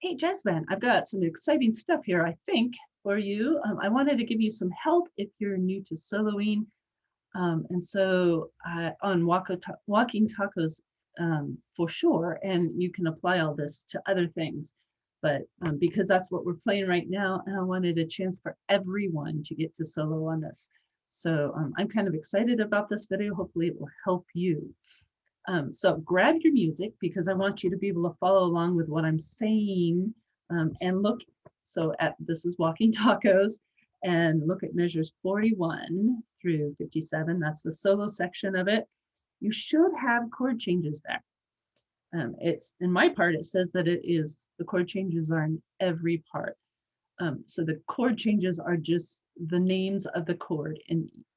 Hey, Jasmine, I've got some exciting stuff here, I think, for you. I wanted to give you some help if you're new to soloing. On Walking Tacos, for sure, and you can apply all this to other things. But because that's what we're playing right now, and I wanted a chance for everyone to get to solo on this. So I'm kind of excited about this video. Hopefully it will help you. So grab your music because I want you to be able to follow along with what I'm saying and look. So this is Walking Tacos and look at measures 41 through 57. That's the solo section of it. You should have chord changes there. It's in my part, it says that the chord changes are in every part. So the chord changes are just the names of the chord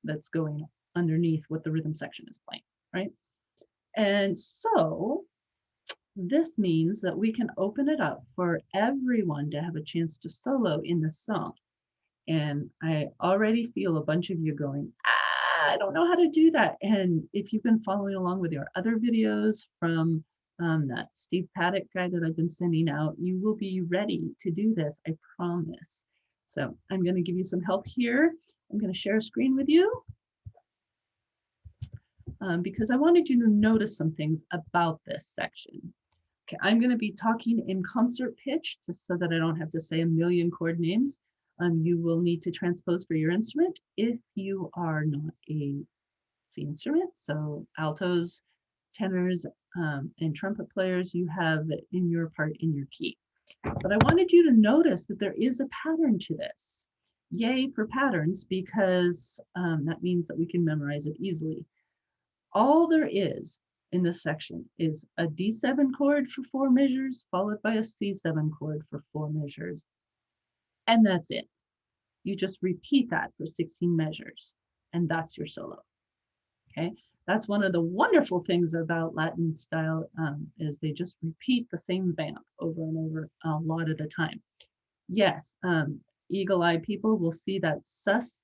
that's going underneath what the rhythm section is playing, right? And so this means that we can open it up for everyone to have a chance to solo in the song. And I already feel a bunch of you going, I don't know how to do that. And if you've been following along with your other videos from that Steve Paddock guy that I've been sending out, you will be ready to do this, I promise. So I'm going to give you some help here. I'm going to share a screen with you. Because I wanted you to notice some things about this section. Okay, I'm going to be talking in concert pitch just so that I don't have to say a million chord names. You will need to transpose for your instrument if you are not a C instrument. So altos, tenors, and trumpet players, you have it in your part in your key. But I wanted you to notice that there is a pattern to this. Yay for patterns, because that means that we can memorize it easily. All there is in this section is a D7 chord for 4 measures, followed by a C7 chord for 4 measures. And that's it. You just repeat that for 16 measures, and that's your solo. Okay, that's one of the wonderful things about Latin style is they just repeat the same vamp over and over a lot of the time. Yes, eagle-eyed people will see that sus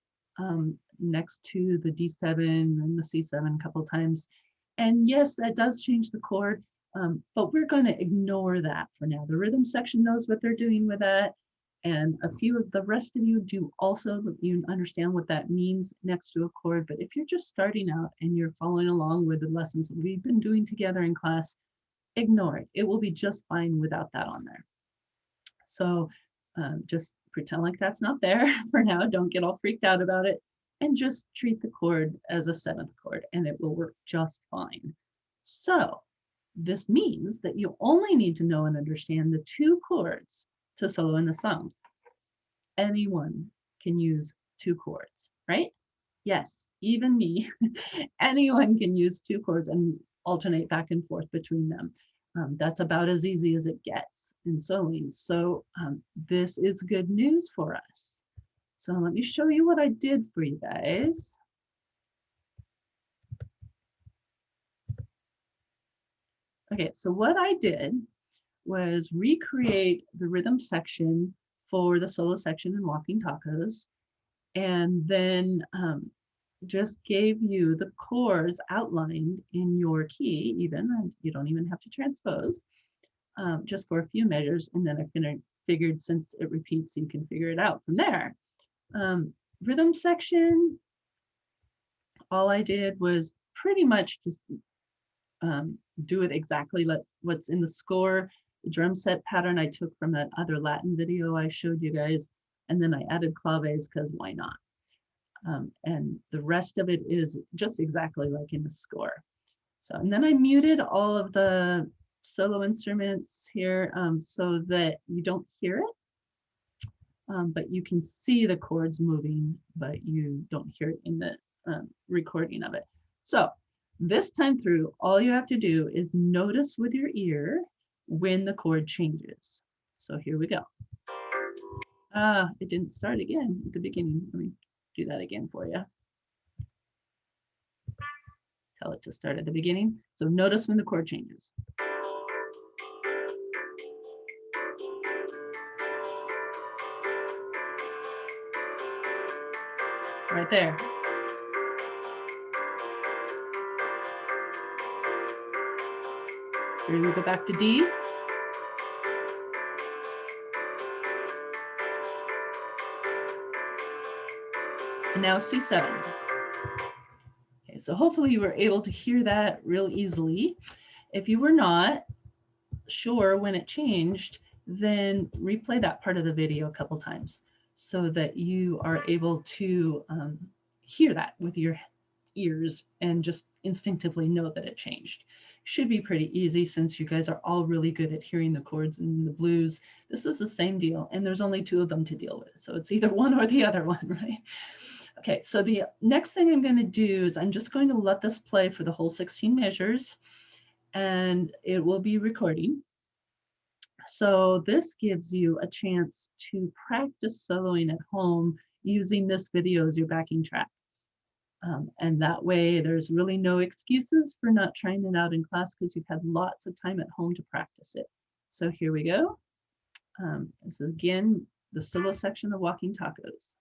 next to the D7 and the C7 a couple times. And yes, that does change the chord, but we're going to ignore that for now. The rhythm section knows what they're doing with that. And a few of the rest of you do also, you understand what that means next to a chord. But if you're just starting out and you're following along with the lessons that we've been doing together in class, ignore it. It will be just fine without that on there. So just pretend like that's not there for now. Don't get all freaked out about it. And just treat the chord as a 7th chord and it will work just fine. So this means that you only need to know and understand the 2 chords to solo in the song. Anyone can use 2 chords, right? Yes, even me. Anyone can use 2 chords and alternate back and forth between them. That's about as easy as it gets in soloing. So this is good news for us. So let me show you what I did for you guys. Okay, so what I did was recreate the rhythm section for the solo section in Walking Tacos, and then just gave you the chords outlined in your key even, and you don't even have to transpose, just for a few measures, and then I figured since it repeats, you can figure it out from there. Rhythm section, all I did was pretty much just do it exactly like what's in the score. The drum set pattern I took from that other Latin video I showed you guys, and then I added claves because why not? And the rest of it is just exactly like in the score. So, and then I muted all of the solo instruments here so that you don't hear it, but you can see the chords moving, but you don't hear it in the recording of it. So this time through, all you have to do is notice with your ear when the chord changes. So here we go. It didn't start again at the beginning. Let me do that again for you. Tell it to start at the beginning. So notice when the chord changes. Right there. Here we go back to D. And now C7. Okay, so hopefully you were able to hear that real easily. If you were not sure when it changed, then replay that part of the video a couple times so that you are able to hear that with your ears and just instinctively know that it changed. Should be pretty easy since you guys are all really good at hearing the chords and the blues. This is the same deal, and there's only 2 of them to deal with. So it's either one or the other one, right? Okay, so the next thing I'm going to do is I'm just going to let this play for the whole 16 measures, and it will be recording. So this gives you a chance to practice soloing at home using this video as your backing track. And that way there's really no excuses for not trying it out in class because you've had lots of time at home to practice it. So here we go. This is again the solo section of Walking Tacos.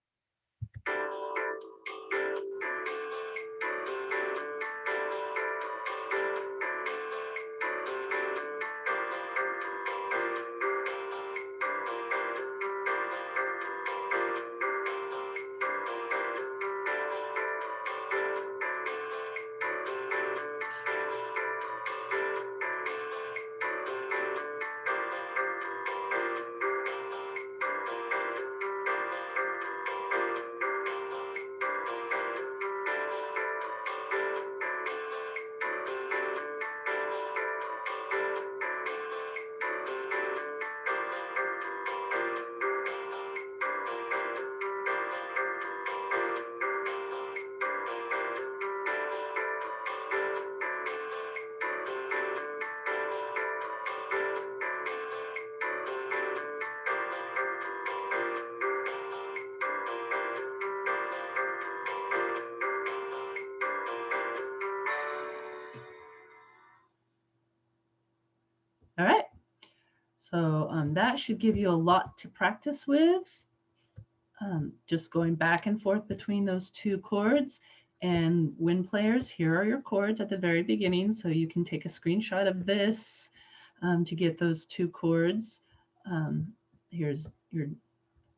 All right, so that should give you a lot to practice with. Just going back and forth between those 2 chords. And wind players, here are your chords at the very beginning, so you can take a screenshot of this to get those 2 chords. Here's your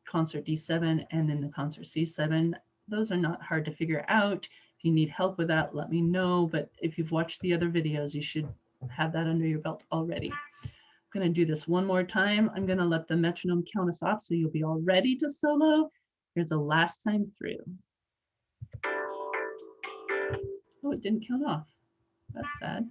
concert D7 and then the concert C7. Those are not hard to figure out. If you need help with that, let me know. But if you've watched the other videos, you should have that under your belt already. I'm going to do this one more time. I'm going to let the metronome count us off so you'll be all ready to solo. Here's a last time through. Oh, it didn't count off. That's sad.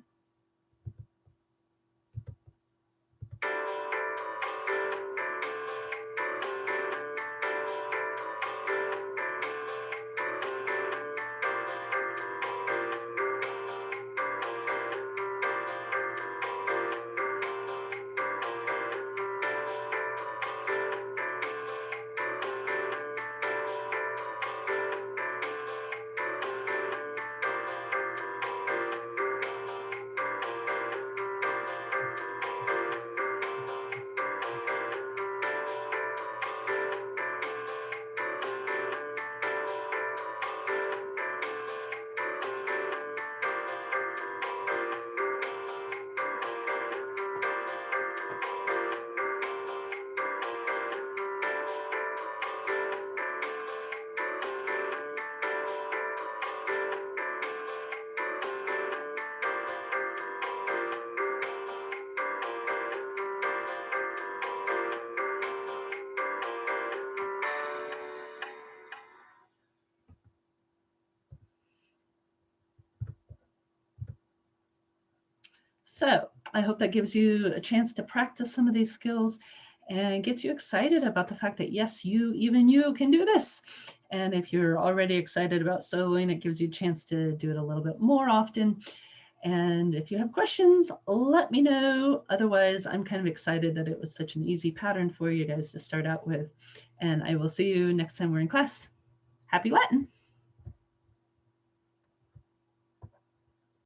So I hope that gives you a chance to practice some of these skills and gets you excited about the fact that, yes, even you can do this. And if you're already excited about soloing, it gives you a chance to do it a little bit more often. And if you have questions, let me know. Otherwise, I'm kind of excited that it was such an easy pattern for you guys to start out with. And I will see you next time we're in class. Happy Latin!